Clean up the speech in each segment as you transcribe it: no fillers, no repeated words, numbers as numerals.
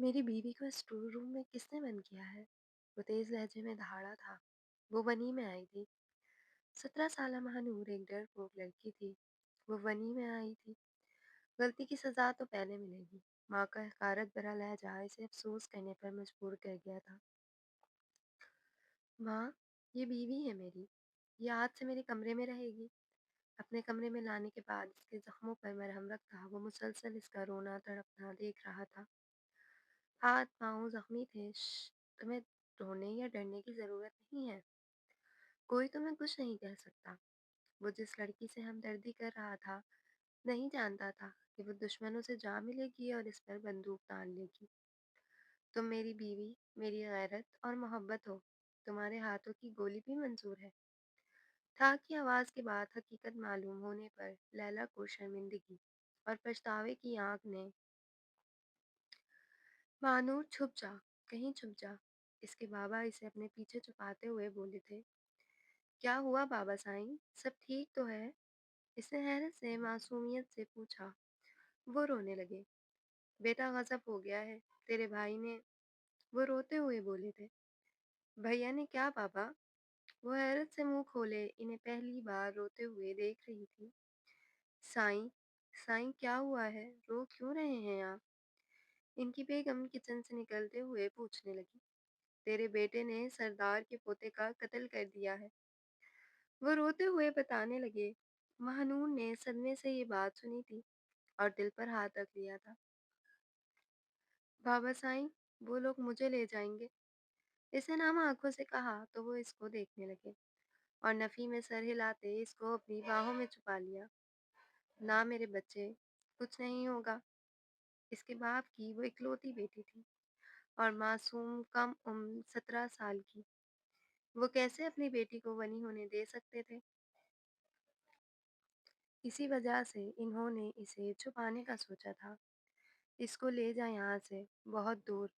मेरी बीवी को स्टोर रूम में किसने बंद किया है? वो तेज लहजे में दहाड़ा था। वो वनी में आई थी। 17 साल महानूर एक डरपोक लड़की थी। वो वनी में आई थी। गलती की सजा तो पहले मिलेगी। माँ का हकारत भरा लहजा इसे अफसोस करने पर मजबूर कर गया था। माँ, ये बीवी है मेरी। ये आज से मेरे कमरे में रहेगी। अपने कमरे में लाने के बाद इसके जख्मों पर मरहम रखा वो मुसलसल इसका रोना तड़पना देख रहा था। हाथ पाँव जख्मी थे। तुम्हें रोने या डरने की जरूरत नहीं है। कोई तुम्हें कुछ नहीं कह सकता। वो जिस लड़की से हमदर्दी कर रहा था नहीं जानता था कि वो दुश्मनों से जा मिलेगी और इस पर बंदूक तान लेगी। तुम मेरी बीवी, मेरी गैरत और मोहब्बत हो। तुम्हारे हाथों की गोली भी मंजूर है। था कि आवाज के बाद हकीकत मालूम होने पर लैला को शर्मिंदगी और पछतावे की आंख ने मानूर छुप जा, कहीं छुप जा। इसके बाबा इसे अपने पीछे छुपाते हुए बोले थे। क्या हुआ बाबा साईं, सब ठीक तो है? इसने हैरत से मासूमियत से पूछा। वो रोने लगे। बेटा गजब हो गया है, तेरे भाई ने। वो रोते हुए बोले थे। भैया ने क्या बाबा? वो हैरत से मुंह खोले इन्हें पहली बार रोते हुए देख रही थी। साईं, साईं क्या हुआ है, रो क्यों रहे हैं आप? इनकी बेगम किचन से निकलते हुए पूछने लगी। तेरे बेटे ने सरदार के पोते का कत्ल कर दिया है। वो रोते हुए बताने लगे। महानूर ने सदमे से ये बात सुनी थी और दिल पर हाथ रख लिया था। बाबा साईं, वो लोग मुझे ले जाएंगे। इसे नाम आंखों से कहा तो वो इसको देखने लगे और नफी में सर हिलाते इसको अपनी बाहों में छुपा लिया। ना मेरे बच्चे, कुछ नहीं होगा। इसके बाप की वो इकलौती बेटी थी और मासूम कम उम्र 17 साल की। वो कैसे अपनी बेटी को बनी होने दे सकते थे? इसी वजह से इन्होंने इसे छुपाने का सोचा था। इसको ले जा यहाँ से, बहुत दूर।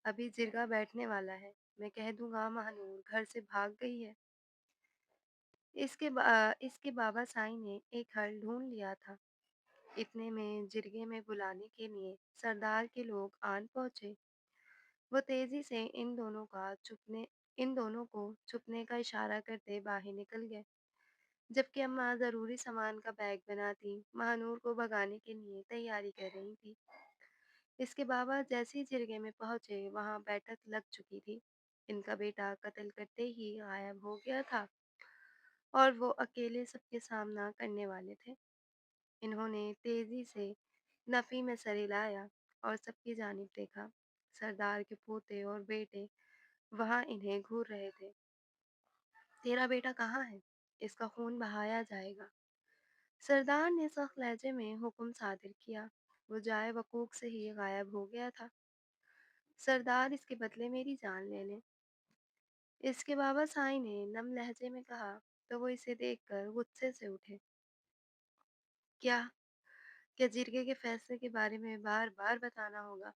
अभी जिरगा बैठने वाला है। मैं कह दूंगा महानूर घर से भाग गई है। इसके बाबा साईं ने एक हल ढूंढ लिया था। इतने में जिरगे में बुलाने के लिए सरदार के लोग आन पहुंचे। वो तेजी से इन दोनों को छुपने का इशारा करते बाहर निकल गए। जबकि अम्मा जरूरी सामान का बैग बनाती महानूर को भगाने के लिए तैयारी कर रही थी। इसके बाबा जैसे ही जिरगे में पहुंचे वहां बैठक लग चुकी थी। इनका बेटा कत्ल करते ही गायब हो गया था और वो अकेले सबके सामना करने वाले थे। इन्होंने तेजी से नफी में सर हिलाया और सबकी जानिब देखा। सरदार के पोते और बेटे वहां इन्हें घूर रहे थे। तेरा बेटा कहाँ है? इसका खून बहाया जाएगा। सरदार ने सख्त लहजे में हुक्म सादिर किया। वो जाए वकूक से ही गायब हो गया था। सरदार इसके बदले मेरी जान ले लें। इसके बाबा साईं ने नम लहजे में कहा तो वो इसे देखकर गुस्से से उठे। क्या क्या जिरगे के फैसले के बारे में बार बार बताना होगा?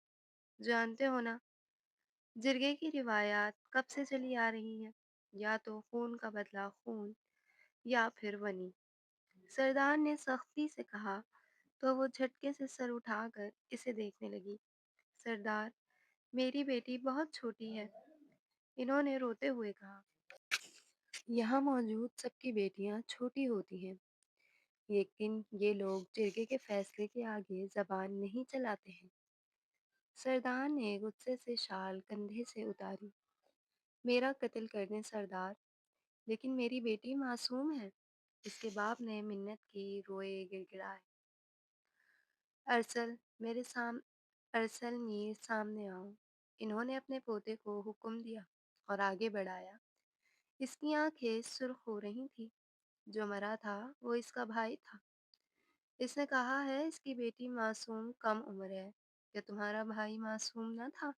जानते हो ना, जिरगे की रिवायात कब से चली आ रही है। या तो खून का बदला खून या फिर वनी। सरदार ने सख्ती से कहा तो वो झटके से सर उठाकर इसे देखने लगी। सरदार, मेरी बेटी बहुत छोटी है। इन्होंने रोते हुए कहा। यहाँ मौजूद सबकी बेटियां छोटी होती हैं, लेकिन ये लोग जिरगे के फैसले के आगे जबान नहीं चलाते हैं। सरदार ने गुस्से से शाल कंधे से उतारी। मेरा कत्ल कर दें सरदार, लेकिन मेरी बेटी मासूम है। इसके बाप ने मिन्नत की, रोए गिड़गिड़ाए। अरसल मेरे साम अरसल मीर सामने आओ। इन्होंने अपने पोते को हुक्म दिया और आगे बढ़ाया। इसकी आंखें सुर्ख हो रही थी। जो मरा था वो इसका भाई था। इसने कहा है इसकी बेटी मासूम कम उम्र है। क्या तुम्हारा भाई मासूम न था?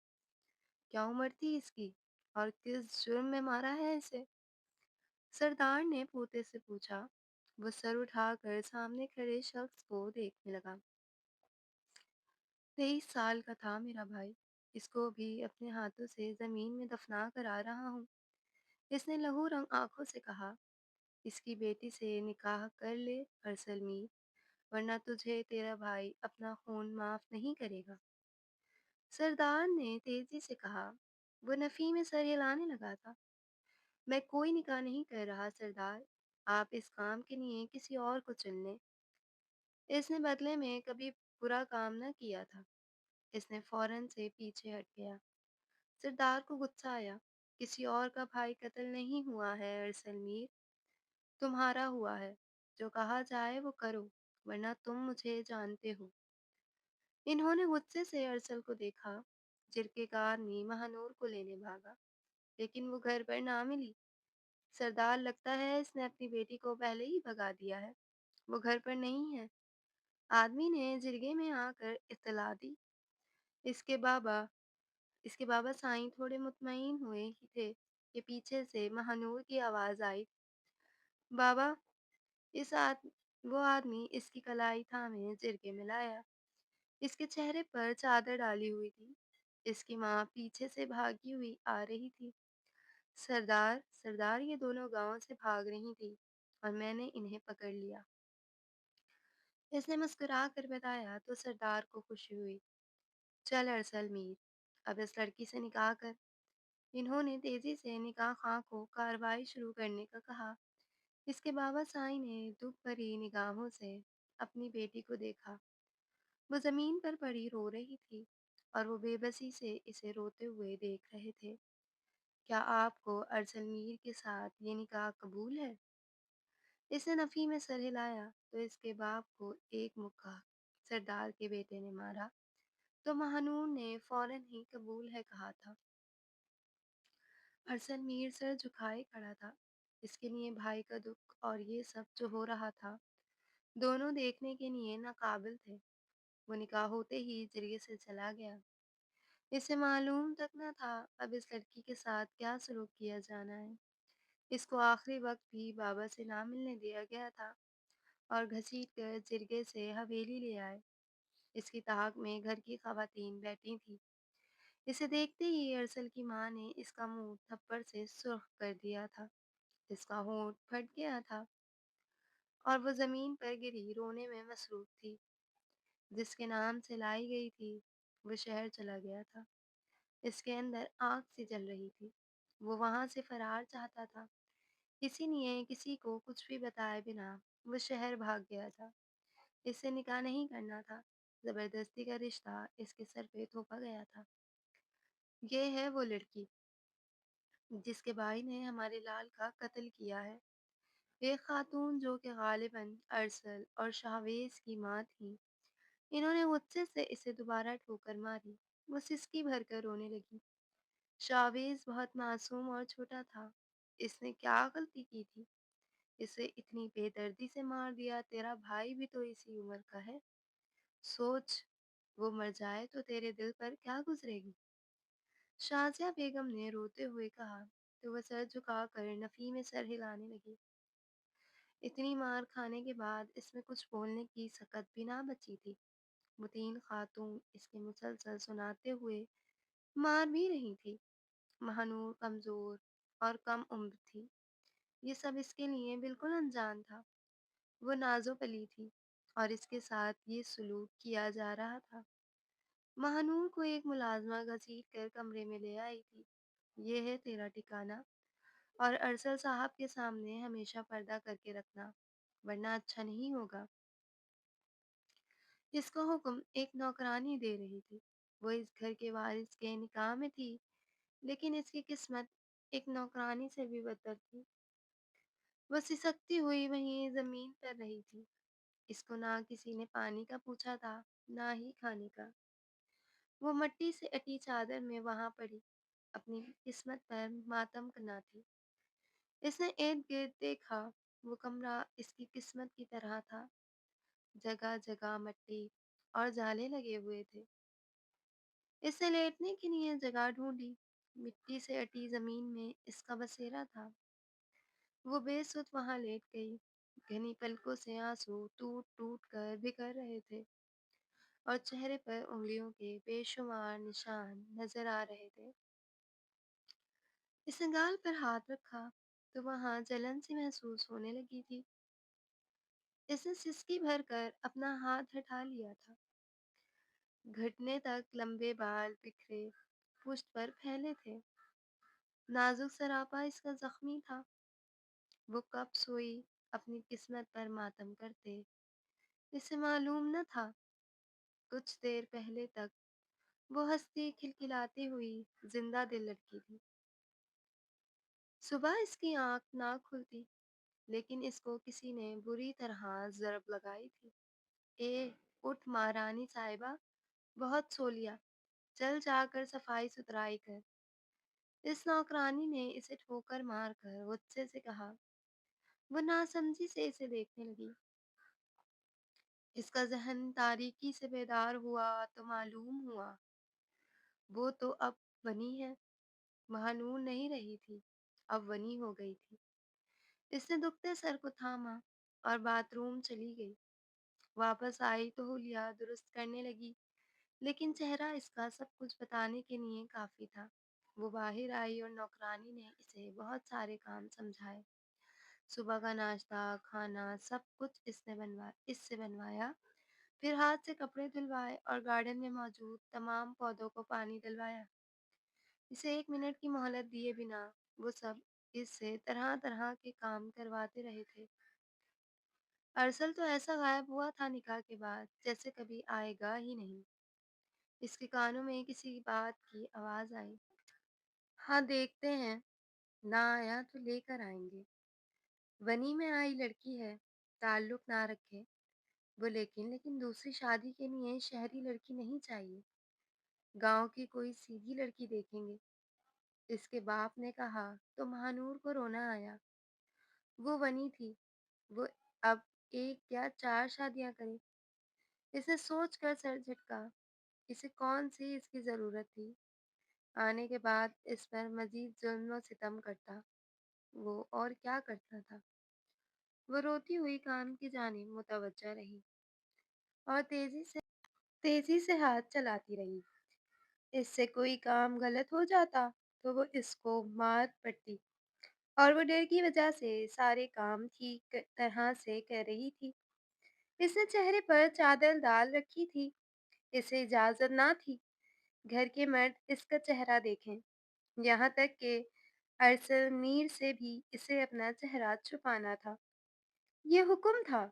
क्या उम्र थी इसकी और किस जुर्म में मारा है इसे? सरदार ने पोते से पूछा। वो सर उठाकर सामने खड़े शख्स को देखने लगा। 23 साल का था मेरा भाई। इसको भी अपने हाथों से जमीन में दफना कर आ रहा हूँ। इसने लहू रंग आंखों से कहा। इसकी बेटी से निकाह कर ले अरसल मीर, वरना तुझे तेरा भाई अपना खून माफ नहीं करेगा। सरदार ने तेजी से कहा। वो नफी में सर हिलाने लगा था। मैं कोई निकाह नहीं कर रहा सरदार। आप इस काम के लिए किसी और को चुन लें। इसने बदले में कभी बुरा काम न किया था। इसने फौरन से पीछे हट गया। सरदार को गुस्सा आया। किसी और का भाई कत्ल नहीं हुआ है अरसल मीर, तुम्हारा हुआ है। जो कहा जाए वो करो, वरना तुम मुझे जानते हो। इन्होंने गुस्से से अरसल को देखा। जिरके का आदमी महानूर को लेने भागा, लेकिन वो घर पर ना मिली। सरदार, लगता है इसने अपनी बेटी को पहले ही भगा दिया है। वो घर पर नहीं है। आदमी ने जिरगे में आकर इत्तला दी। इसके बाबा इसके बाबा साईं थोड़े मुतमईन हुए ही थे कि पीछे से महानूर की आवाज आई। बाबा, इस आद वो आदमी इसकी कलाई थामे जिरगे में लाया। इसके चेहरे पर चादर डाली हुई थी। इसकी माँ पीछे से भागी हुई आ रही थी। सरदार, सरदार, ये दोनों गांव से भाग रही थी और मैंने इन्हें पकड़ लिया। इसने मुस्कुरा कर बताया तो सरदार को खुशी हुई। चल अरसल मीर, अब इस लड़की से निकाह कर। इन्होंने तेजी से निकाह खां को कार्रवाई शुरू करने का कहा। इसके बाबा साईं ने दुख भरी निगाहों से अपनी बेटी को देखा। वो जमीन पर पड़ी रो रही थी और वो बेबसी से इसे रोते हुए देख रहे थे। क्या आपको अरसल मीर के साथ ये निकाह कबूल है? इसने नफ़ी में सर हिलाया तो इसके बाप को एक मुक्का सरदार के बेटे ने मारा तो महानूर ने फौरन ही कबूल है कहा था। अरसल मीर सर झुकाए खड़ा था। इसके लिए भाई का दुख और ये सब जो हो रहा था, दोनों देखने के लिए नाकाबिल थे। वो निकाह होते ही जरिए से चला गया। इसे मालूम तक न था अब इस लड़की के साथ क्या सलूक किया जाना है। इसको आखिरी वक्त भी बाबा से ना मिलने दिया गया था और घसीट कर जिरगे से हवेली ले आए। इसकी ताक में घर की खवातीन बैठी थी। इसे देखते ही अरसल की माँ ने इसका मुंह थप्पड़ से सुर्ख कर दिया था। इसका होंठ फट गया था और वो जमीन पर गिरी रोने में मसरूफ थी। जिसके नाम से लाई गई थी, वो शहर चला गया था। इसके अंदर आग सी जल रही थी। वो वहां से फरार चाहता था। इसीलिए किसी को कुछ भी बताए बिना वो शहर भाग गया था। इससे निकाह नहीं करना था। जबरदस्ती का रिश्ता इसके सर पे थोपा गया था। ये है वो लड़की जिसके भाई ने हमारे लाल का कत्ल किया है। एक खातून जो कि गालिबन अरसल और शाहवेज की माँ थी। इन्होंने गुस्से से इसे दोबारा ठोकर मारी। वो सिसकी भरकर रोने लगी। शाहवेज बहुत मासूम और छोटा था। इसने क्या गलती की थी? इसे इतनी बेदर्दी से मार दिया। तेरा भाई भी तो इसी उम्र का है। सोच, वो मर जाए तो तेरे दिल पर क्या गुजरेगी? शाजिया बेगम ने रोते हुए कहा तो वह सर झुकाकर नफी में सर हिलाने लगी। इतनी मार खाने के बाद इसमें कुछ बोलने की सकत भी ना बची थी। वो तीन खातून इसके मुसलसल सुनाते हुए मार भी रही थी। महानूर कमजोर और कम उम्र थी। ये सब इसके लिए बिल्कुल अनजान था। वो नाजो पली थी और इसके साथ ये सलूक किया जा रहा था। महानूर को एक मुलाजमा घसीट कर कमरे में ले आई थी। ये है तेरा ठिकाना और अरसल साहब के सामने हमेशा पर्दा करके रखना, वरना अच्छा नहीं होगा। इसका हुक्म एक नौकरानी दे रही थी। वो इस घर के वारिस के निकाह में थी, लेकिन इसकी किस्मत एक नौकरानी से भी बदतर थी। वो सिसकती हुई वहीं जमीन पर रही थी। इसको ना किसी ने पानी का पूछा था, ना ही खाने का। वो मिट्टी से अटी चादर में वहां पड़ी अपनी किस्मत पर मातम करना थी। इसने इर्द गिर्द देखा। वो कमरा इसकी किस्मत की तरह था। जगह जगह मिट्टी और जाले लगे हुए थे। इसे लेटने के लिए जगह ढूंढी। मिट्टी से अटी जमीन में इसका बसेरा था। वो बेसुध वहां लेट गई। घनी पलकों से आंसू टूट टूट कर बिखर रहे थे और चेहरे पर उंगलियों के बेशुमार निशान नजर आ रहे थे। इसने गाल पर हाथ रखा तो वहां जलन सी महसूस होने लगी थी। इसने सिसकी भर कर अपना हाथ हटा लिया था। घुटने तक लंबे बाल बिखरे पुष्ट पर फैले थे। नाजुक सरापा इसका जख्मी था। वो कब सोई अपनी किस्मत पर मातम करते, इसे मालूम न था। कुछ देर पहले तक वो हंसती खिलखिलाती हुई जिंदा दिल लड़की थी। सुबह इसकी आंख ना खुलती, लेकिन इसको किसी ने बुरी तरह जरब लगाई थी। ए, उठ महारानी साहिबा, बहुत सो लिया, चल जाकर सफाई सुथराई कर। इस नौकरानी ने इसे ठोकर मारकर गुस्से से कहा। वो नासमझी से इसे देखने लगी। इसका जहन तारीकी से बेदार हुआ तो मालूम हुआ वो तो अब बनी है, महानूर नहीं रही थी, अब बनी हो गई थी। इसने दुखते सर को थामा और बाथरूम चली गई। वापस आई तो हुलिया दुरुस्त करने लगी, लेकिन चेहरा इसका सब कुछ बताने के लिए काफी था। वो बाहर आई और नौकरानी ने इसे बहुत सारे काम समझाए। सुबह का नाश्ता, खाना सब कुछ इससे बनवाया। फिर हाथ से कपड़े धुलवाए और गार्डन में मौजूद तमाम पौधों को पानी दिलवाया। इसे 1 मिनट की मोहलत दिए बिना वो सब इससे तरह तरह के काम करवाते रहे थे। अरसल तो ऐसा गायब हुआ था निकाह के बाद जैसे कभी आएगा ही नहीं। इसके कानों में किसी बात की आवाज आई। हाँ, देखते हैं, ना आया तो लेकर आएंगे। वनी में आई लड़की है, ताल्लुक ना रखे। वो लेकिन दूसरी शादी के लिए शहरी लड़की नहीं चाहिए, गांव की कोई सीधी लड़की देखेंगे। इसके बाप ने कहा तो महानूर को रोना आया। वो बनी थी, वो अब एक या 4 शादियां करे। इसे सोच कर सर झटका। इसे कौन सी इसकी जरूरत थी? आने के बाद इस पर मजीद जुल्म व सितम करता। वो और क्या करता था? वो रोती हुई काम की जानिब मुतवज्जा रही और तेजी से हाथ चलाती रही। इससे कोई काम गलत हो जाता तो वो इसको मार पड़ती, और वो डर की वजह से सारे काम ठीक तरह से कर रही थी। इसने चेहरे पर चादर डाल रखी थी। इसे इजाजत ना थी घर के मर्द इसका चेहरा देखें। यहाँ तक कि अरसल मीर से भी इसे अपना चेहरा छुपाना था। ये हुक्म था।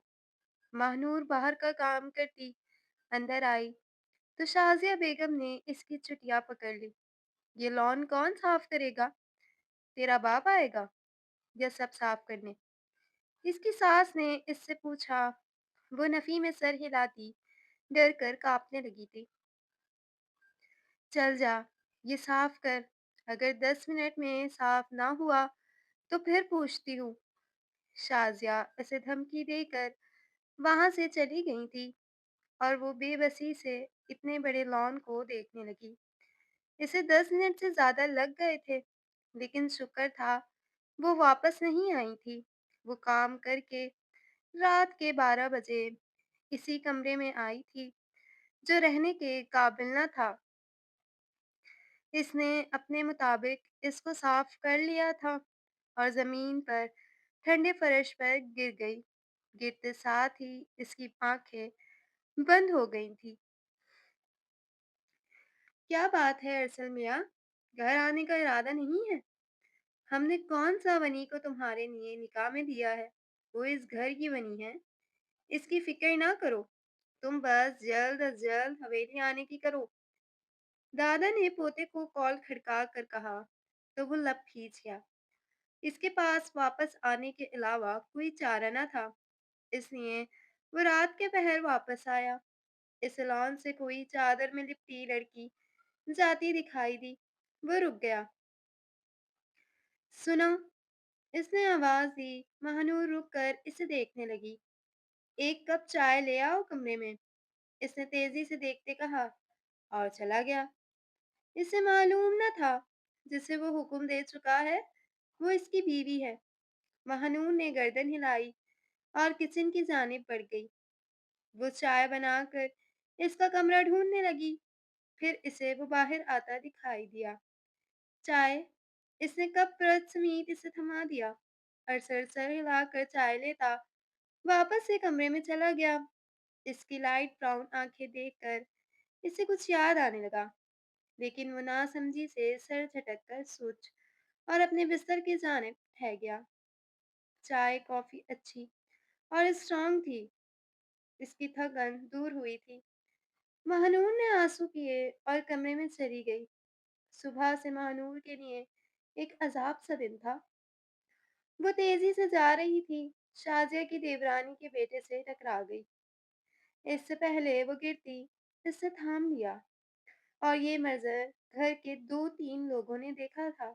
महानूर बाहर का काम करती अंदर आई तो शाजिया बेगम ने इसकी चुटिया पकड़ ली। ये लॉन कौन साफ करेगा? तेरा बाप आएगा या सब साफ करने? इसकी सास ने इससे पूछा। वो नफी में सर हिलाती डर कर कांपने लगी थी। चल जा, ये साफ कर। अगर 10 मिनट में साफ ना हुआ तो फिर पूछती हूँ। शाजिया उसे धमकी देकर वहां से चली गई थी और वो बेबसी से इतने बड़े लॉन को देखने लगी। इसे 10 मिनट से ज्यादा लग गए थे, लेकिन शुक्र था वो वापस नहीं आई थी। वो काम करके रात के 12 बजे इसी कमरे में आई थी जो रहने के काबिल न था। इसने अपने मुताबिक इसको साफ कर लिया था और जमीन पर ठंडे फर्श पर गिर गई। गिरते साथ ही इसकी आंखें बंद हो गई थी। क्या बात है अरसल मियाँ, घर आने का इरादा नहीं है? हमने कौन सा वनी को तुम्हारे लिए निकाह में दिया है? वो इस घर की वनी है, इसकी फिक्र ना करो। तुम बस जल्द अज जल्द हवेली आने की करो। दादा ने पोते को कॉल खड़का कर कहा तो वो लब खींच गया। इसके पास वापस आने के अलावा कोई चारा न था, इसलिए वो रात के पहर वापस आया। इस लॉन से कोई चादर में लिपटी लड़की जाती दिखाई दी। वो रुक गया। सुनो, इसने आवाज दी। महानूर रुक कर इसे देखने लगी। एक कप चाय ले आओ कमरे में, इसने तेजी से देखते कहा और चला गया। इसे मालूम न था जिसे वो हुक्म दे चुका है वो इसकी बीवी है। महानूर ने गर्दन हिलाई और किचन की जानिब बढ़ गई। वो चाय बनाकर इसका कमरा ढूंढने लगी। फिर इसे वो बाहर आता दिखाई दिया। चाय, इसने कप तुरंत समीत इसे थमा दिया और सर हिलाकर चाय लेता वापस से कमरे में चला गया। इसकी लाइट ब्राउन आंखें देखकर इससे कुछ याद आने लगा, लेकिन वो नासमझी से सर झटक कर सोच और अपने बिस्तर की जानिब ठहर गया। चाय कॉफी अच्छी और स्ट्रांग थी, इसकी थकन दूर हुई थी। महानूर ने आंसू किए और कमरे में चली गई। सुबह से महानूर के लिए एक अजाब सा दिन था। वो तेजी से जा रही थी, शाजिया की देवरानी के बेटे से टकरा गई। इससे पहले वो गिरती, इससे थाम लिया, और ये मंजर घर के 2-3 लोगों ने देखा था,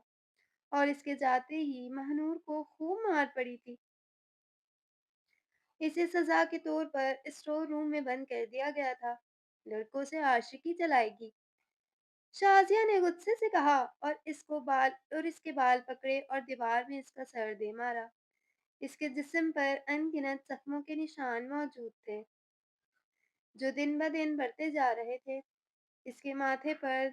और इसके जाते ही महानूर को खूब मार पड़ी थी। इसे सजा के तौर पर स्टोर रूम में बंद कर दिया गया था। लड़कों से आशिकी चलाएगी, शाजिया ने गुस्से से कहा, और इसके बाल पकड़े और दीवार में इसका सर दे मारा। इसके जिस्म पर अनगिनत जख्मों के निशान मौजूद थे, जो दिन ब दिन बढ़ते जा रहे थे। इसके माथे पर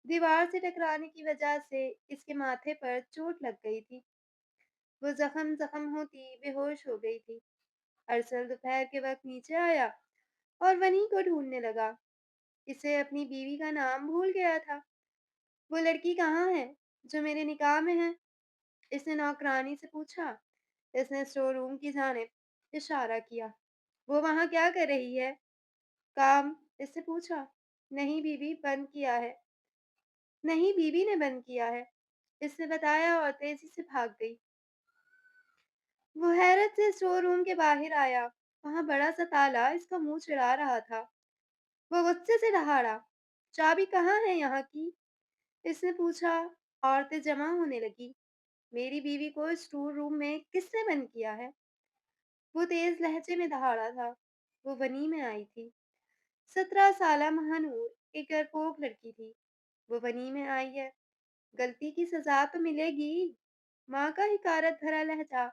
दीवार से टकराने की वजह से इसके माथे पर चोट लग गई थी। वो जख्म जख्म होती बेहोश हो गई थी। अरसल दोपहर के वक्त नीचे आया और वनी को ढूंढने लगा। इसे अपनी बीवी का नाम भूल गया था। वो लड़की कहाँ है जो मेरे निकाह में है? इसने नौकरानी से पूछा। इसने स्टोर रूम की जानिब इशारा किया। वो वहाँ क्या कर रही है? काम, इससे पूछा। नहीं बीवी, बंद किया है। नहीं, बीवी ने बंद किया है, इसने बताया और तेजी से भाग गई। वो हैरत से स्टोर रूम के बाहर आया। वहां बड़ा सा ताला इसका मुंह चिढ़ा रहा था। वो गुस्से से दहाड़ा। चाबी कहाँ है यहाँ की? इसने पूछा। औरतें जमा होने लगी। मेरी बीवी को स्टोर रूम में किसने बंद किया है? वो तेज लहजे में दहाड़ा था। वो बनी में आई थी। 17 साला महानूर एक डरपोक लड़की थी। वो बनी में आई है, गलती की सजा तो मिलेगी। माँ का हिकारत भरा लहजा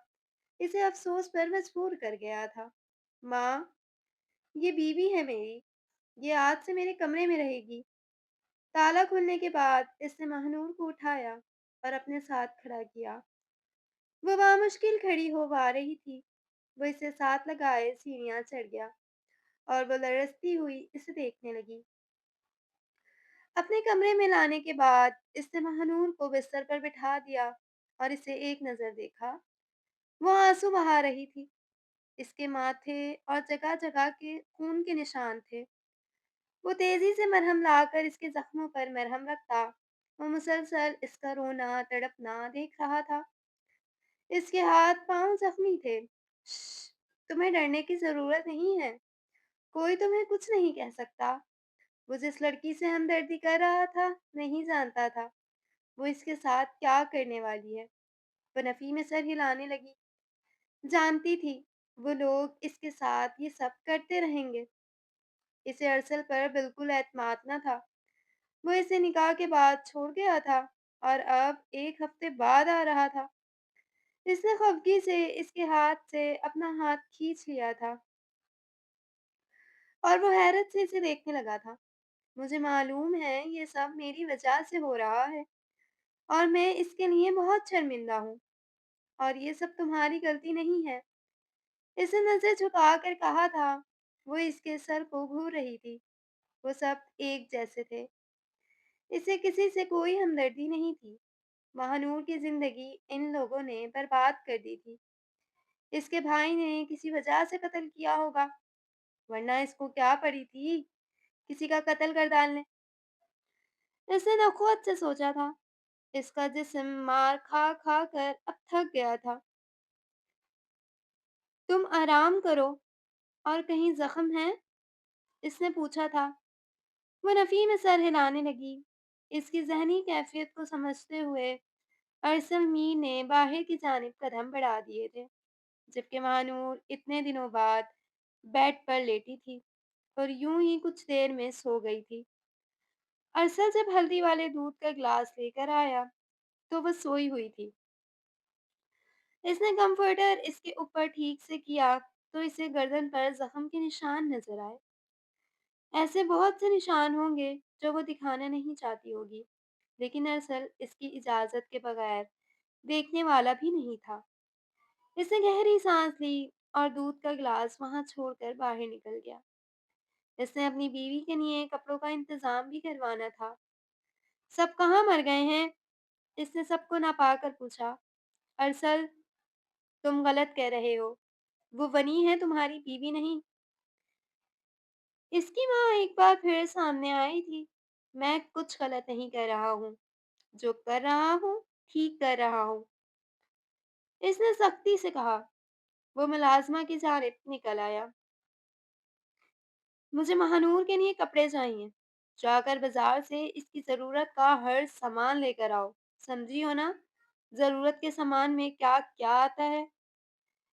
इसे अफसोस पर मजबूर कर गया था। माँ, ये बीवी है मेरी, ये आज से मेरे कमरे में रहेगी। ताला खुलने के बाद इसने महानूर को उठाया और अपने साथ खड़ा किया। वो बामुश्किल खड़ी हो पा रही थी। वो इसे साथ लगाए सीढ़ियाँ चढ़ गया और वो लरजती हुई इसे देखने लगी। अपने कमरे में लाने के बाद इसने महानूर को बिस्तर पर बिठा दिया और इसे एक नज़र देखा। वो आंसू बहा रही थी। इसके माथे और जगह-जगह के खून के निशान थे। वो तेज़ी से मरहम लाकर इसके ज़ख्मों पर मरहम रखता। वो मुसलसल इसका रोना, तड़पना देख रहा था। इसके हाथ-पाँव ज़ख्मी थे। श्श! तुम्हें डरने की ज़रूरत नहीं है। कोई तुम्हें कुछ नहीं कह सकता। वो जिस लड़की से हमदर्दी कर रहा था, नहीं जानता था वो इसके साथ क्या करने वाली है। वो नफ़ी में सर हिलाने लगी। जानती थी वो लोग इसके साथ ये सब करते रहेंगे। इसे अरसल पर बिल्कुल एतमाद न था। वो इसे निकाह के बाद छोड़ गया था और अब 1 हफ्ते बाद आ रहा था। इसने खफगी से इसके हाथ से अपना हाथ खींच लिया था और वो हैरत से इसे देखने लगा था। मुझे मालूम है ये सब मेरी वजह से हो रहा है और मैं इसके लिए बहुत शर्मिंदा हूँ, और ये सब तुम्हारी गलती नहीं है। इसे नज़र झुकाकर कहा था। वो इसके सर को घूर रही थी। वो सब एक जैसे थे। इसे किसी से कोई हमदर्दी नहीं थी। महानूर की जिंदगी इन लोगों ने बर्बाद कर दी थी। इसके भाई ने किसी वजह से कत्ल किया होगा, वरना इसको क्या पड़ी थी किसी का कत्ल कर डालने। इसने नखवत से सोचा था। इसका जिस्म मार खा खा कर अब थक गया था। तुम आराम करो, और कहीं जख्म है? इसने पूछा था। वो नफ़ी में सर हिलाने लगी। इसकी ज़हनी कैफ़ियत को समझते हुए अरसल मीर ने बाहर की जानिब कदम बढ़ा दिए थे, जबकि महानूर इतने दिनों बाद बेड पर लेटी थी और यूं ही कुछ देर में सो गई थी। अरसल जब हल्दी वाले दूध का गिलास लेकर आया तो वह सोई हुई थी। इसने कंफर्टर इसके ऊपर ठीक से किया तो इसे गर्दन पर जख्म के निशान नजर आए। ऐसे बहुत से निशान होंगे जो वो दिखाना नहीं चाहती होगी, लेकिन अरसल इसकी इजाज़त के बगैर देखने वाला भी नहीं था। इसने गहरी सांस ली और दूध का गिलास वहां छोड़कर बाहर निकल गया। इसने अपनी बीवी के लिए कपड़ों का इंतज़ाम भी करवाना था। सब कहाँ मर गए हैं? इसने सबको नापा कर पूछा। अरसल, तुम गलत कह रहे हो। वो बनी है, तुम्हारी बीवी नहीं। इसकी माँ एक बार फिर सामने आई थी। मैं कुछ गलत नहीं कर रहा हूँ। जो कर रहा हूँ, ठीक कर रहा हूँ। इसने सख्ती से कहा। वो मुलाज़िमा की जानिब निकल आया। मुझे महानूर के लिए कपड़े चाहिए। जाकर बाजार से इसकी ज़रूरत का हर सामान लेकर आओ। समझी हो ना? ज़रूरत के सामान में क्या-क्या आता है?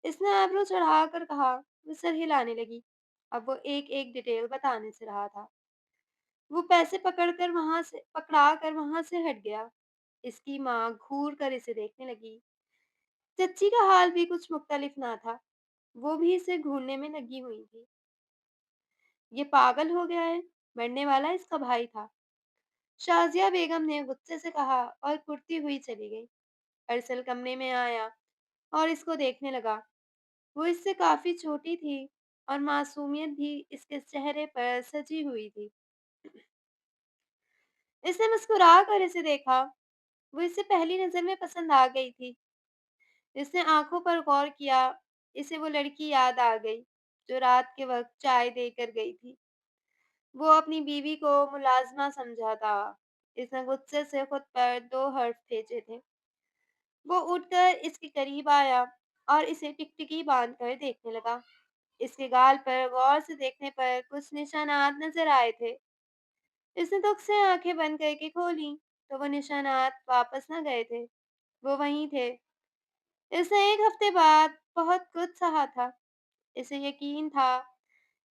इसने आबरू चढ़ाकर कहा। वो सर हिलाने लगी। अब वो एक-एक डिटेल बताने से रहा था। वो पैसे पकड़ा कर वहाँ से हट गया। इसकी माँ घूर कर इसे देखने लगी। चच्ची का हाल भी कुछ मुख्तलिफ ना था। वो भी इसे घूरने में लगी हुई थी। ये पागल हो गया है। मरने वाला इसका भाई था। शाज़िया बेगम ने गुस्से से कहा और कुढ़ती हुई चली गई। अरसल कमरे में आया और इसको देखने लगा। वो इससे काफ़ी छोटी थी और मासूमियत भी इसके चेहरे पर सजी हुई थी। इसने मुस्कुरा कर इसे देखा। वो इसे पहली नज़र में पसंद आ गई थी। इसने आंखों पर गौर किया। इसे वो लड़की याद आ गई जो रात के वक्त चाय देकर गई थी। वो अपनी बीवी को मुलाज़िमा समझा था। इसने गुस्से से खुद पर 2 हर्फ खींचे थे। वो उठकर इसके करीब आया और इसे टिकटिकी बांधकर देखने लगा। इसके गाल पर गौर से देखने पर कुछ निशानात नज़र आए थे। इसने दुख से आंखें बंद करके खोली तो वो निशानात वापस न गए थे। वो वहीं थे। इसने 1 हफ्ते बाद बहुत कुछ सहा था। इसे यकीन था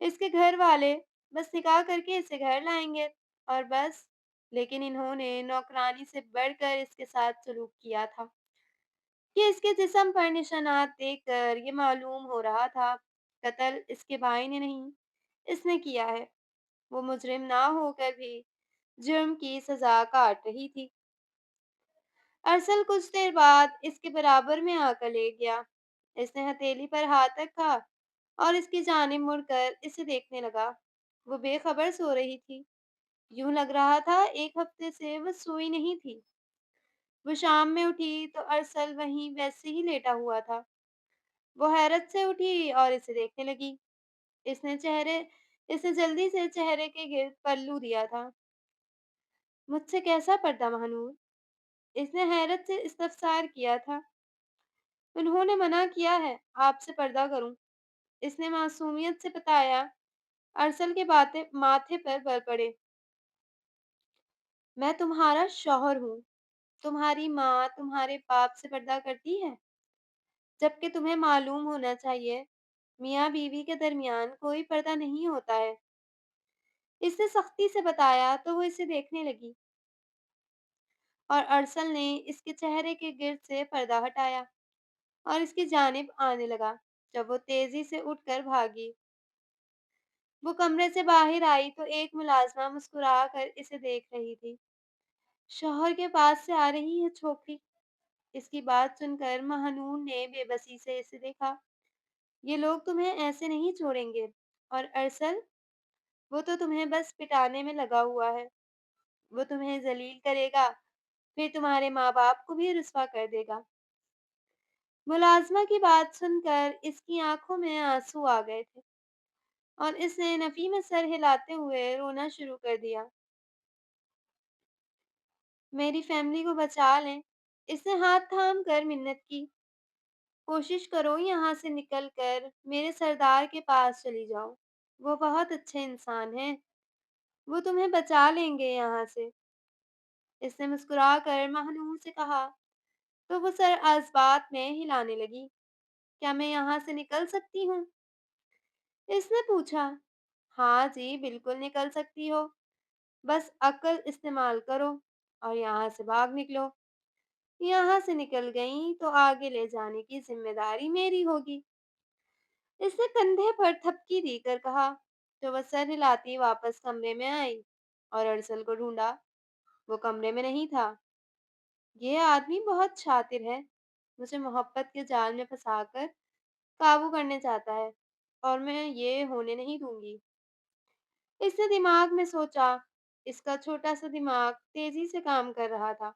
इसके घर वाले बस निकाह करके इसे घर लाएंगे और बस। लेकिन इन्होंने नौकरानी से बढ़कर इसके साथ सलूक किया था कि इसके जिस्म पर निशानात देखकर ये मालूम हो रहा था कत्ल इसके भाई ने नहीं, इसने किया है। वो मुजरिम ना होकर भी जुर्म की सजा काट रही थी। अरसल कुछ देर बाद इसके बराबर में आकर लेट गया। इसने हथेली पर हाथ रखा और इसकी जानिब मुड़कर इसे देखने लगा। वो बेखबर सो रही थी। यूं लग रहा था 1 हफ्ते से वो सोई नहीं थी। वो शाम में उठी तो अरसल वहीं वैसे ही लेटा हुआ था। वो हैरत से उठी और इसे देखने लगी। इसने चेहरे इसे जल्दी से चेहरे के गिर्द पल्लू दिया था। मुझसे कैसा पर्दा महानूर? इसने हैरत से इस्तफसार किया था। उन्होंने मना किया है आपसे पर्दा करूं। इसने मासूमियत से बताया। अरसल के बातें माथे पर बल पड़े। मैं तुम्हारा शौहर हूँ। तुम्हारी माँ तुम्हारे बाप से पर्दा करती है, जबकि तुम्हें मालूम होना चाहिए मियाँ बीवी के दरमियान कोई पर्दा नहीं होता है। इसने सख्ती से बताया तो वो इसे देखने लगी और अरसल ने इसके चेहरे के गिर्द से पर्दा हटाया और इसकी जानिब आने लगा। जब वो तेजी से उठकर भागी, वो कमरे से बाहर आई तो एक मुलाजमा मुस्कुरा कर इसे देख रही थी। शौहर के पास से आ रही है छोकरी। इसकी बात सुनकर महानूर ने बेबसी से इसे देखा। ये लोग तुम्हें ऐसे नहीं छोड़ेंगे। और अरसल, वो तो तुम्हें बस पिटाने में लगा हुआ है। वो तुम्हें जलील करेगा, फिर तुम्हारे माँ बाप को भी रुसवा कर देगा। मुलाजमा की बात सुनकर इसकी आंखों में आंसू आ गए थे और इसने नफी में सर हिलाते हुए रोना शुरू कर दिया। मेरी फैमिली को बचा लें। इसने हाथ थाम कर मिन्नत की। कोशिश करो यहाँ से निकल कर मेरे सरदार के पास चली जाओ। वो बहुत अच्छे इंसान हैं। वो तुम्हें बचा लेंगे यहाँ से। इसने मुस्कुरा कर महानूर से कहा तो वो सर आज़बात में हिलाने लगी। क्या मैं यहाँ से निकल सकती हूँ? इसने पूछा। हाँ जी, बिल्कुल निकल सकती हो। बस अक्ल इस्तेमाल करो और यहाँ से भाग निकलो। यहाँ से निकल गई तो आगे ले जाने की जिम्मेदारी मेरी होगी। इसने कंधे पर थपकी देकर कहा तो वह सर हिलाती वापस कमरे में आई और अरसल को ढूंढा। वो कमरे में नहीं था। ये आदमी बहुत शातिर है। मुझे मोहब्बत के जाल में फंसाकर काबू करने चाहता है और मैं ये होने नहीं दूंगी। اس نے دماغ میں سوچا۔ اس کا چھوٹا سا دماغ تیزی سے کام کر رہا تھا۔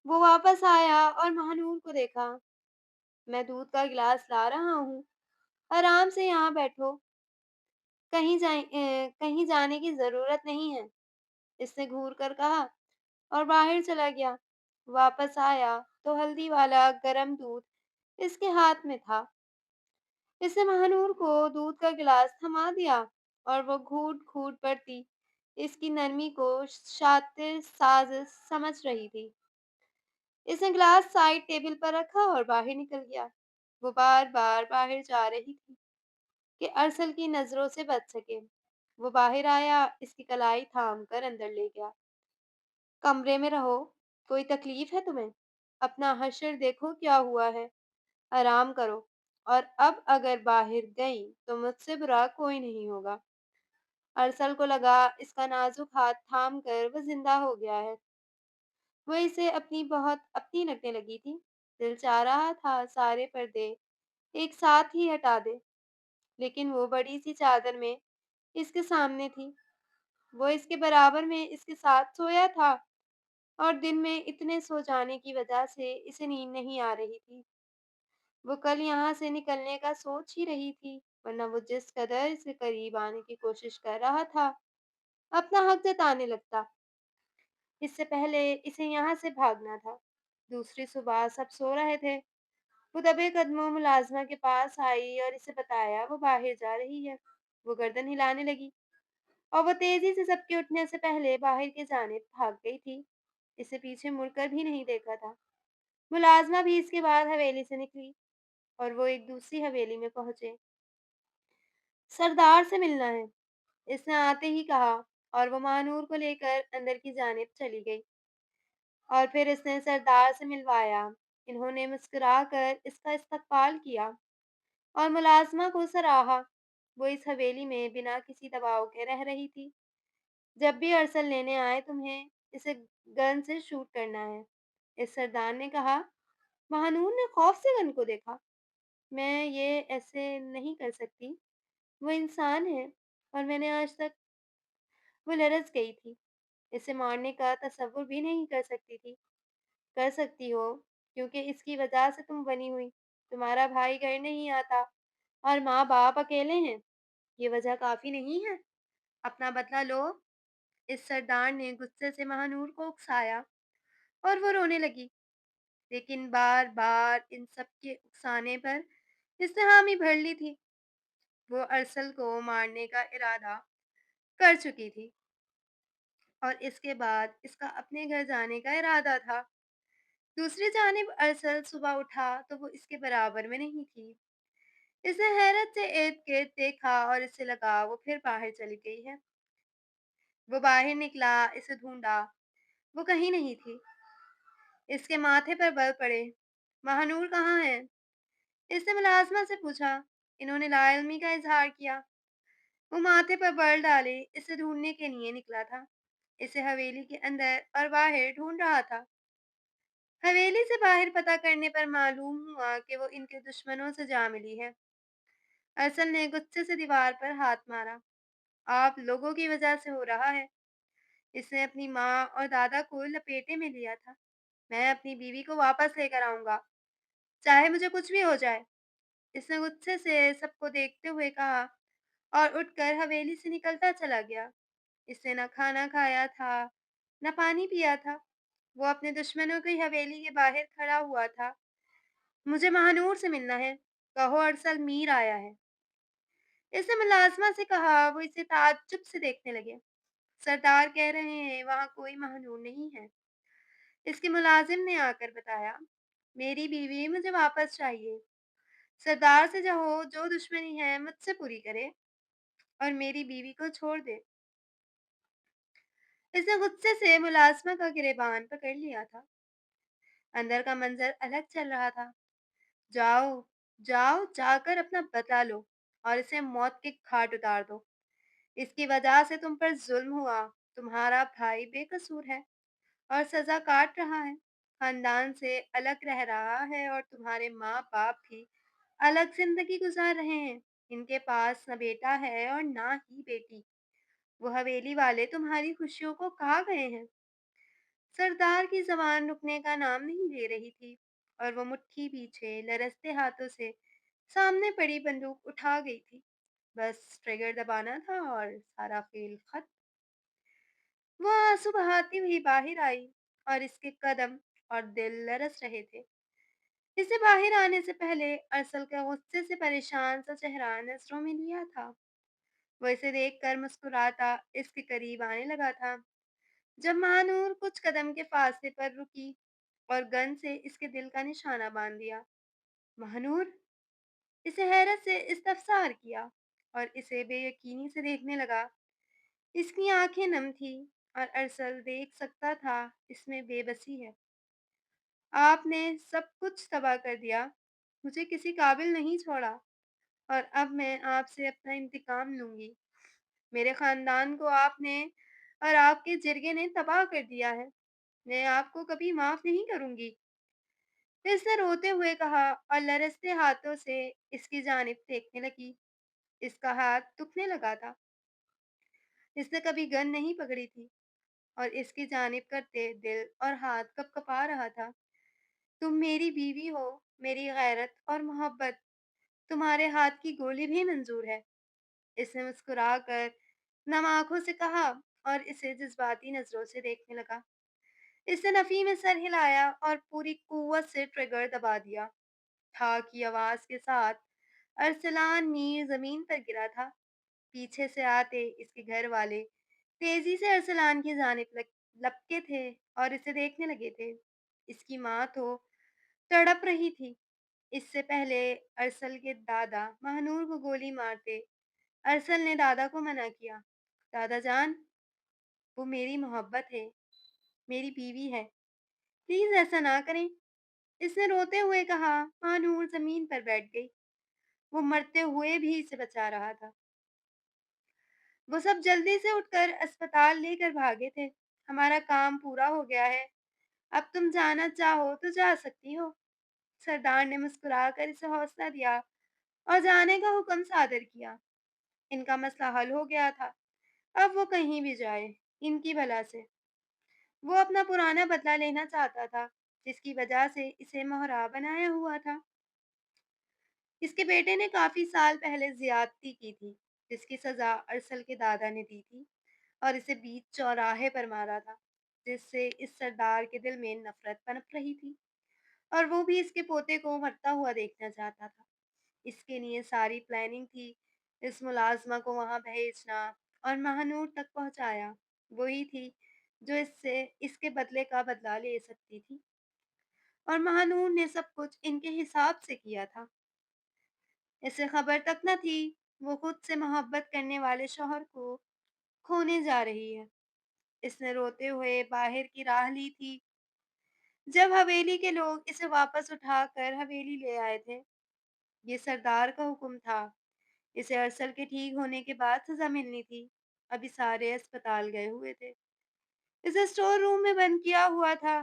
وہ واپس آیا اور مہانور کو دیکھا۔ میں دودھ کا گلاس لا رہا ہوں، آرام سے یہاں بیٹھو، کہیں جانے کی ضرورت نہیں ہے، اس نے گھور کر کہا اور باہر چلا گیا۔ واپس آیا تو ہلدی والا گرم دودھ اس کے ہاتھ میں تھا۔ اس نے مہانور کو دودھ کا گلاس تھما دیا اور وہ گھوٹ گھوٹ پڑتی اس کی نرمی کو شاطر سازش سمجھ رہی تھی۔ اس نے گلاس سائڈ ٹیبل پر رکھا اور باہر نکل گیا۔ وہ بار بار باہر جا رہی تھی کہ ارسل کی نظروں سے بچ سکے۔ وہ باہر آیا، اس کی کلائی تھام کر اندر لے گیا۔ کمرے میں رہو، کوئی تکلیف ہے تمہیں؟ اپنا حشر دیکھو کیا ہوا ہے، آرام کرو، اور اب اگر باہر گئیں تو مجھ سے برا کوئی نہیں ہوگا۔ ارسل کو لگا اس کا نازک ہاتھ تھام کر وہ زندہ ہو گیا ہے۔ وہ اسے بہت اپنی لگنے لگی تھی۔ دل چاہ رہا تھا سارے پردے ایک ساتھ ہی ہٹا دے، لیکن وہ بڑی سی چادر میں اس کے سامنے تھی۔ وہ اس کے برابر میں اس کے ساتھ سویا تھا اور دن میں اتنے سو جانے کی وجہ سے اسے نیند نہیں آ رہی تھی۔ وہ کل یہاں سے نکلنے کا سوچ ہی رہی تھی، ورنہ وہ جس قدر اس کے قریب آنے کی کوشش کر رہا تھا، اپنا حق جتانے لگتا۔ اس سے پہلے اسے یہاں سے بھاگنا تھا۔ دوسری صبح سب سو رہے تھے۔ وہ دبے قدموں ملازمہ کے پاس آئی اور اسے بتایا وہ باہر جا رہی ہے۔ وہ گردن ہلانے لگی اور وہ تیزی سے سب کے اٹھنے سے پہلے باہر کی جانب بھاگ گئی تھی۔ اسے پیچھے مڑ کر بھی نہیں دیکھا تھا۔ ملازمہ بھی اس کے بعد حویلی سے نکلی اور وہ ایک دوسری حویلی میں پہنچے۔ سردار سے ملنا ہے، اس نے آتے ہی کہا، اور وہ مانور کو لے کر اندر کی جانب چلی گئی اور پھر اس نے سردار سے ملوایا۔ انہوں نے مسکرا کر اس کا استقبال کیا اور ملازمہ کو سراہا۔ وہ اس حویلی میں بنا کسی دباؤ کے رہ رہی تھی۔ جب بھی ارسل لینے آئے تمہیں اسے گن سے شوٹ کرنا ہے، اس سردار نے کہا۔ مہانور نے خوف سے گن کو دیکھا۔ میں یہ ایسے نہیں کر سکتی، وہ انسان ہے اور میں نے آج تک… وہ لرز گئی تھی۔ اسے مارنے کا تصور بھی نہیں کر سکتی تھی۔ کر سکتی ہو، کیونکہ اس کی وجہ سے تم بنی ہوئی۔ تمہارا بھائی گھر نہیں آتا اور ماں باپ اکیلے ہیں، یہ وجہ کافی نہیں ہے؟ اپنا بدلہ لو۔ اس سردار نے غصے سے مہانور کو اکسایا اور وہ رونے لگی، لیکن بار بار ان سب کے اکسانے پر اس نے حامی بھر لی تھی۔ وہ ارسل کو مارنے کا ارادہ کر چکی تھی اور اس کے بعد اس کا اپنے گھر جانے کا ارادہ تھا۔ دوسری جانب ارسل صبح اٹھا تو وہ اس کے برابر میں نہیں تھی۔ اس نے حیرت سے ارد گرد دیکھا اور اسے لگا وہ پھر باہر چلی گئی ہے۔ وہ باہر نکلا، اسے ڈھونڈا، وہ کہیں نہیں تھی۔ اس کے ماتھے پر بل پڑے۔ مہانور کہاں ہے؟ اس نے ملازمہ سے پوچھا۔ انہوں نے لا علمی کا اظہار کیا۔ وہ ماتھے پر بل ڈالے اسے ڈھونڈنے کے لیے نکلا تھا۔ اسے حویلی کے اندر اور باہر ڈھونڈ رہا تھا۔ حویلی سے باہر پتہ کرنے پر معلوم ہوا کہ وہ ان کے دشمنوں سے جا ملی ہے۔ ارسل نے غصے سے دیوار پر ہاتھ مارا۔ آپ لوگوں کی وجہ سے ہو رہا ہے۔ اس نے اپنی ماں اور دادا کو لپیٹے میں لیا تھا۔ میں اپنی بیوی کو واپس لے کر آؤں گا، چاہے مجھے کچھ بھی ہو جائے، اس نے غصے سے سب کو دیکھتے ہوئے کہا اور اٹھ کر حویلی سے نکلتا چلا گیا۔ اس نے نہ کھانا کھایا تھا، نہ پانی پیا تھا۔ وہ اپنے دشمنوں کی حویلی کے باہر کھڑا ہوا تھا۔ مجھے مہانور سے ملنا ہے، کہو ارسل میر آیا ہے، اس نے ملازمہ سے کہا۔ وہ اسے تعجب سے دیکھنے لگے۔ سردار کہہ رہے ہیں وہاں کوئی مہنور نہیں ہے، اس کے ملازم نے آ کر بتایا۔ میری بیوی مجھے واپس چاہیے۔ سردار سے کہو جو دشمنی ہے مجھ سے پوری کرے اور میری بیوی کو چھوڑ دے۔ اس نے غصے سے ملازمہ کا گریبان پکڑ لیا تھا۔ اندر کا منظر الگ چل رہا تھا۔ جاؤ، جاؤ، جا کر اپنا بدلہ لو اور اسے موت کے گھاٹ اتار دو۔ اس کی وجہ سے تم پر ظلم ہوا۔ تمہارا بھائی بے قصور ہے اور سزا کاٹ رہا ہے، خاندان سے الگ رہ رہا ہے اور تمہارے ماں باپ بھی الگ زندگی گزار رہے ہیں۔ ان کے پاس نہ بیٹا ہے اور نہ ہی بیٹی۔ وہ حویلی والے تمہاری خوشیوں کو کہاں گئے ہیں؟ سردار کی زبان رکنے کا نام نہیں لے رہی تھی اور وہ مٹھی پیچھے لرزتے ہاتھوں سے سامنے پڑی بندوق اٹھا گئی تھی۔ بس ٹریگر دبانا تھا اور سارا کھیل ختم۔ وہ آنسو بہاتی ہوئی باہر آئی اور اس کے قدم اور دل لرز رہے تھے۔ اسے باہر آنے سے پہلے ارسل کا غصے سے پریشان سا چہرہ نظروں میں لیا تھا۔ وہ اسے دیکھ کر مسکراتا اس کے قریب آنے لگا تھا جب مہانور کچھ قدم کے فاصلے پر رکی اور گن سے اس کے دل کا نشانہ باندھ دیا۔ مہانور اسے حیرت سے استفسار کیا اور اسے بے یقینی سے دیکھنے لگا۔ اس کی آنکھیں نم تھیں اور ارسل دیکھ سکتا تھا اس میں بے بسی ہے۔ آپ نے سب کچھ تباہ کر دیا، مجھے کسی قابل نہیں چھوڑا اور اب میں آپ سے اپنا انتقام لوں گی۔ میرے خاندان کو آپ نے اور آپ کے جرگے نے تباہ کر دیا ہے۔ میں آپ کو کبھی معاف نہیں کروں گی۔ اس نے روتے ہوئے کہا اور لرزتے ہاتھوں سے اس کی جانب دیکھنے لگی۔ اس کا ہاتھ دکھنے لگا تھا۔ اس نے کبھی گن نہیں پکڑی تھی اور اس کی جانب کرتے دل اور ہاتھ کپ کپا رہا تھا۔ تم میری بیوی ہو، میری غیرت اور محبت تمہارے ہاتھ کی گولی بھی منظور ہے۔ اس نے مسکرا کر نم آنکھوں سے کہا اور اسے جذباتی نظروں سے دیکھنے لگا۔ اس نے نفی میں سر ہلایا اور پوری قوت سے ٹریگر دبا دیا۔ تھا کی آواز کے ساتھ ارسلان میر زمین پر گرا تھا۔ پیچھے سے آتے اس کے گھر والے تیزی سے ارسلان کی جانب لپکے تھے اور اسے دیکھنے لگے تھے۔ اس کی ماں تو تڑپ رہی تھی۔ اس سے پہلے ارسل کے دادا مہنور کو گولی مارتے ارسل نے دادا کو منع کیا۔ دادا جان، وہ میری محبت ہے، میری بیوی ہے، پلیز ایسا نہ کریں۔ اس نے روتے ہوئے کہا۔ مہنور زمین پر بیٹھ گئی۔ وہ مرتے ہوئے بھی اسے بچا رہا تھا۔ وہ سب جلدی سے اٹھ کر اسپتال لے کر بھاگے تھے۔ ہمارا کام پورا ہو گیا ہے، اب تم جانا چاہو تو جا سکتی ہو۔ سردار نے مسکرا کر اسے حوصلہ دیا اور جانے کا حکم صادر کیا۔ ان کا مسئلہ حل ہو گیا تھا۔ اب وہ کہیں بھی جائے، ان کی بلا سے۔ وہ اپنا پرانا بدلہ لینا چاہتا تھا جس کی وجہ سے اسے مہرا بنایا ہوا تھا۔ اس کے بیٹے نے کافی سال پہلے زیادتی کی تھی جس کی سزا ارسل کے دادا نے دی تھی اور اسے بیچ چوراہے پر مارا تھا، جس سے اس سردار کے دل میں نفرت پنپ رہی تھی اور وہ بھی اس کے پوتے کو مرتا ہوا دیکھنا چاہتا تھا۔ اس کے لیے ساری پلاننگ تھی اس ملازمہ کو وہاں بھیجنا اور مہنور تک پہنچایا وہی تھی جو اس سے اس کے بدلے کا بدلہ لے سکتی تھی، اور مہنور نے سب کچھ ان کے حساب سے کیا تھا۔ اسے خبر تک نہ تھی وہ خود سے محبت کرنے والے شوہر کو کھونے جا رہی ہے۔ اس نے روتے ہوئے باہر کی راہ لی تھی جب حویلی کے لوگ اسے واپس اٹھا کر حویلی لے آئے تھے۔ یہ سردار کا حکم تھا۔ اسے ارسل کے ٹھیک ہونے کے بعد سزا ملنی تھی۔ ابھی سارے اسپتال گئے ہوئے تھے۔ اسے اسٹور روم میں بند کیا ہوا تھا۔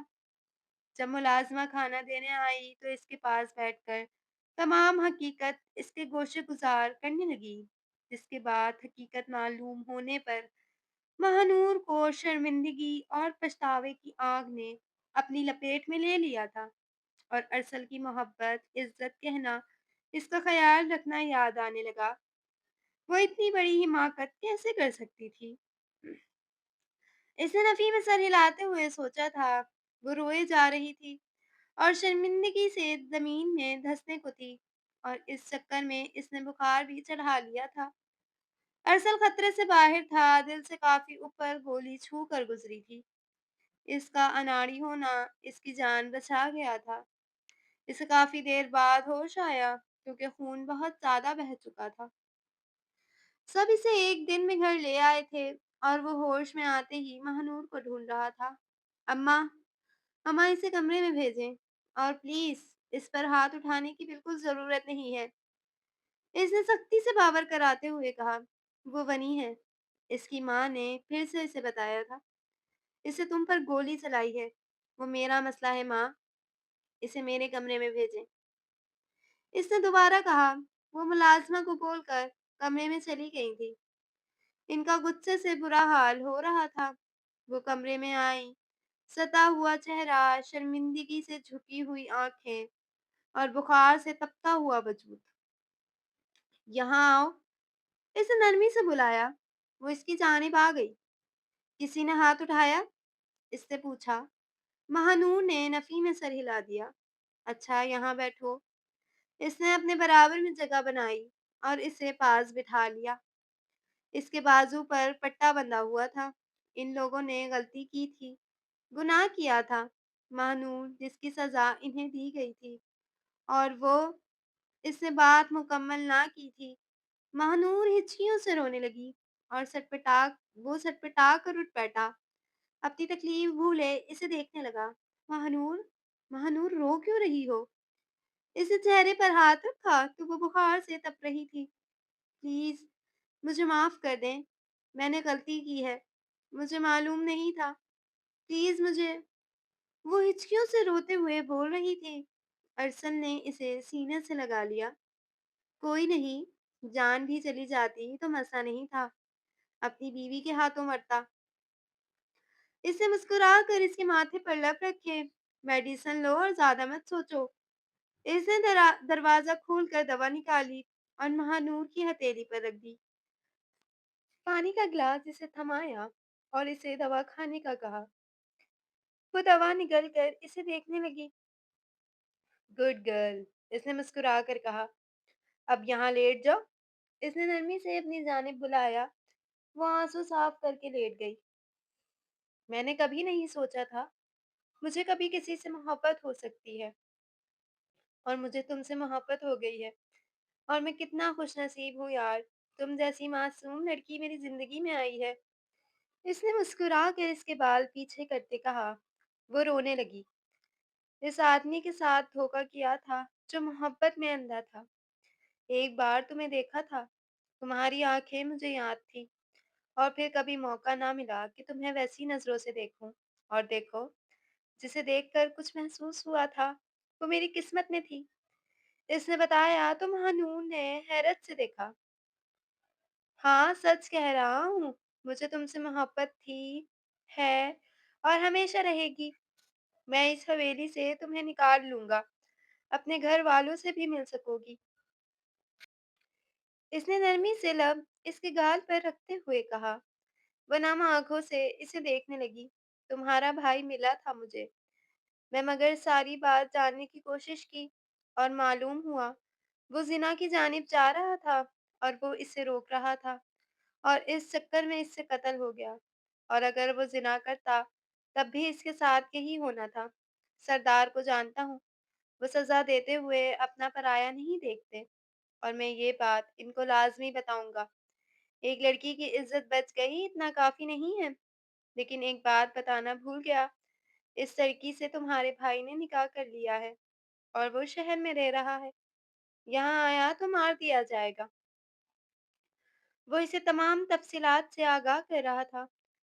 جب ملازمہ کھانا دینے آئی تو اس کے پاس بیٹھ کر تمام حقیقت اس کے گوشے گزار کرنے لگی، جس کے بعد حقیقت معلوم ہونے پر مہنور کو شرمندگی اور پچھتاوے کی آگ نے اپنی لپیٹ میں لے لیا تھا اور ارسل کی محبت، عزت کہنا، اس کا خیال رکھنا یاد آنے لگا۔ وہ اتنی بڑی حماقت کیسے کر سکتی تھی؟ اس نے نفی میں سر ہلاتے ہوئے سوچا تھا۔ وہ روئے جا رہی تھی اور شرمندگی سے زمین میں دھسنے کو تھی، اور اس چکر میں اس نے بخار بھی چڑھا لیا تھا۔ ارسل خطرے سے باہر تھا، دل سے کافی اوپر گولی چھو کر گزری تھی۔ اس کا اناڑی ہونا اس کی جان بچا گیا تھا۔ اسے کافی دیر بعد ہوش آیا کیونکہ خون بہت زیادہ بہہ چکا تھا۔ سب اسے ایک دن میں گھر لے آئے تھے اور وہ ہوش میں آتے ہی مہنور کو ڈھونڈ رہا تھا۔ اماں، اماں اسے کمرے میں بھیجیں اور پلیز اس پر ہاتھ اٹھانے کی بالکل ضرورت نہیں ہے۔ اس نے سختی سے باور کراتے ہوئے کہا۔ وہ ونی ہے، اس کی ماں نے پھر سے اسے بتایا تھا۔ اسے تم پر گولی چلائی ہے۔ وہ میرا مسئلہ ہے ماں، اسے میرے کمرے میں بھیجیں۔ اس نے دوبارہ کہا۔ वो मुलाज़िमा को बोलकर कमरे में चली गई थी। इनका गुस्से से बुरा हाल हो रहा था। वो कमरे में आई, सता हुआ चेहरा, शर्मिंदगी से झुकी हुई आँखें और बुखार से तपता हुआ वजूद। यहाँ आओ, इसे नरमी से बुलाया। वो इसकी जानिब आ गई। किसी ने हाथ उठाया? इससे पूछा। महानूर ने नफ़ी में सर हिला दिया। अच्छा, यहाँ बैठो। इसने अपने बराबर में जगह बनाई और इसे पास बिठा लिया। इसके बाजू पर पट्टा बंधा हुआ था। इन लोगों ने गलती की थी, गुनाह किया था। महानूर जिसकी सज़ा इन्हें दी गई थी और वो इसने बात मुकम्मल ना की थी। महानूर हिचकियों से रोने लगी और सटपटा कर उठ बैठा। अपनी तकलीफ भूले इसे देखने लगा। महानूर, महानूर रो क्यों रही हो? इसने चेहरे पर हाथ रखा तो वो बुखार से तप रही थी। प्लीज मुझे माफ कर दें, मैंने गलती की है, मुझे मालूम नहीं था, प्लीज मुझे। वो हिचकियों से रोते हुए बोल रही थी। अरसल ने इसे सीने से लगा लिया। कोई नहीं, जान भी चली जाती तो मसला नहीं था, अपनी बीवी के हाथों मरता। इसे मुस्कुरा कर इसके माथे पर लब रखे। मेडिसिन लो और ज्यादा मत सोचो। इसने दरवाजा खोलकर दवा निकाली और महानूर की हथेली पर रख दी। पानी का गिलास इसे थमाया और इसे दवा खाने का कहा। वो दवा निगल कर इसे देखने लगी। गुड गर्ल, इसने मुस्कुरा कर कहा। अब यहाँ लेट जाओ। इसने नरमी से अपनी जानिब बुलाया। वो आंसू साफ करके लेट गई। मैंने कभी नहीं सोचा था मुझे कभी किसी से मोहब्बत हो सकती है, और मुझे तुमसे मोहब्बत हो गई है। और मैं कितना खुशनसीब हूँ यार, तुम जैसी मासूम लड़की मेरी जिंदगी में आई है। इसने मुस्कुरा कर इसके बाल पीछे करते कहा। वो रोने लगी। इस आदमी के साथ धोखा किया था जो मोहब्बत में अंधा था। एक बार तुम्हें देखा था, तुम्हारी आंखें मुझे याद थी, और फिर कभी मौका ना मिला कि तुम्हें वैसी नजरों से देखूं। और देखो, जिसे देखकर कुछ महसूस हुआ था वो मेरी किस्मत में थी। इसने बताया तो महानूर ने हैरत से देखा। हाँ, सच कह रहा हूँ, मुझे तुमसे मोहब्बत थी, है, और हमेशा रहेगी। मैं इस हवेली से तुम्हें निकाल लूंगा, अपने घर वालों से भी मिल सकोगी। इसने नरमी से लब इसके गाल पर रखते हुए कहा। वह नम आंखों से इसे देखने लगी। तुम्हारा भाई मिला था मुझे, मैं मगर सारी बात जानने की कोशिश की और मालूम हुआ वो जिना की जानिब जा रहा था और वो इसे रोक रहा था, और इस चक्कर में इससे कत्ल हो गया। और अगर वो जिना करता तब भी इसके साथ के ही होना था। सरदार को जानता हूँ, वो सजा देते हुए अपना पराया नहीं देखते, और मैं ये बात इनको लाजमी बताऊंगा। एक लड़की की इज्जत बच गई इतना काफी नहीं है। लेकिन एक बात बताना भूल गया, इस लड़की से तुम्हारे भाई ने निकाह कर लिया है और वो शहर में रह रहा है। यहाँ आया तो मार दिया जाएगा। वो इसे तमाम तफसीलात से आगाह कर रहा था।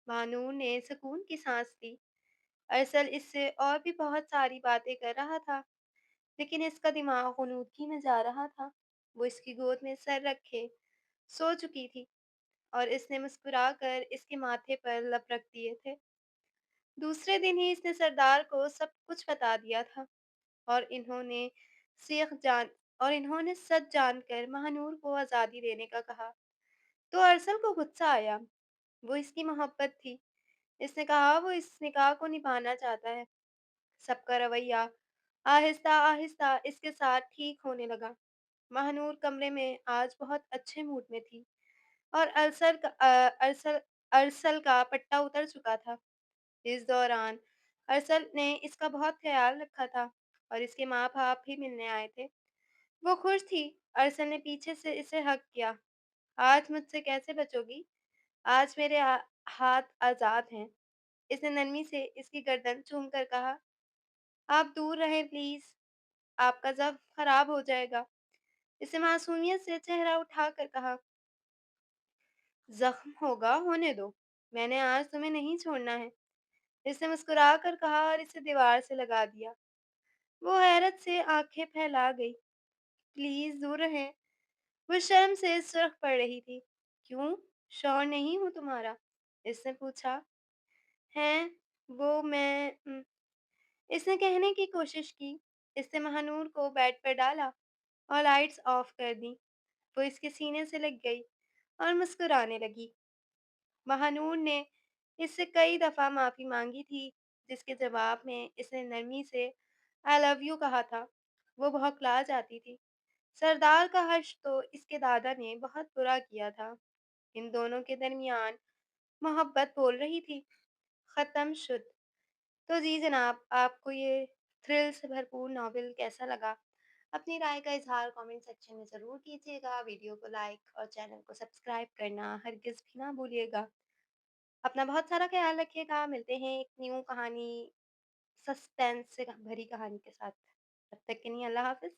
भानूर ने सुकून की सांस ली। अरसल इससे और भी बहुत सारी बातें कर रहा था, लेकिन इसका दिमाग गनूदगी में जा रहा था। वो इसकी गोद में सर रखे सो चुकी थी और इसने मुस्कुरा कर इसके माथे पर लब रख दिए थे। दूसरे दिन ही इसने सरदार को सब कुछ बता दिया था, और सीख जान इन्होंने सच जानकर महानूर को आज़ादी देने का कहा। तो अरसल को गुस्सा आया। वो इसकी मोहब्बत थी। इसने कहा वो इस निकाह को निभाना चाहता है। सबका रवैया आहिस्ता आहिस्ता इसके साथ ठीक होने लगा। महानूर कमरे में आज बहुत अच्छे मूड में थी, और अरसल का पट्टा उतर चुका था। इस दौरान अरसल ने इसका बहुत ख्याल रखा था और इसके माँ बाप भी मिलने आए थे। वो खुश थी। अरसल ने पीछे से इसे हक किया। आज मुझसे कैसे बचोगी? आज मेरे हाथ आजाद हैं। इसने नरमी से इसकी गर्दन चूम कर कहा। आप दूर रहें प्लीज, आपका जब खराब हो जाएगा। इसे मासूमियत से चेहरा उठाकर कहा। जख्म होगा, होने दो, मैंने आज तुम्हें नहीं छोड़ना है। इसने मुस्कुरा कर कहा और इसे दीवार से लगा दिया। वो हैरत से आंखें फैला गई। प्लीज दूर रहें, वो शर्म से सुर्ख पड़ रही थी। क्यों? शौहर नहीं हूँ तुम्हारा? इसने पूछा। हैं? वो मैं इसने कहने की कोशिश की। इसने महानूर को बेड पर डाला और लाइट्स ऑफ कर दी। वो इसके सीने से लग गई और मुस्कुराने लगी। महानूर ने इससे कई दफ़ा माफ़ी मांगी थी, जिसके जवाब में इसने नरमी से आई लव यू कहा था। वो बौखला जाती थी। सरदार का हर्ष तो इसके दादा ने बहुत बुरा किया था। इन दोनों के दरमियान मोहब्बत बोल रही थी। ख़त्म शुद। तो जी जनाब, आपको ये थ्रिल से भरपूर नॉवल कैसा लगा? अपनी राय का इज़हार कमेंट सेक्शन में ज़रूर कीजिएगा। वीडियो को लाइक और चैनल को सब्सक्राइब करना हरगिज़ भी ना भूलिएगा। अपना बहुत सारा ख़्याल रखिएगा। मिलते हैं एक न्यू कहानी, सस्पेंस से भरी कहानी के साथ। तब तक के लिए अल्लाह हाफ़िज़।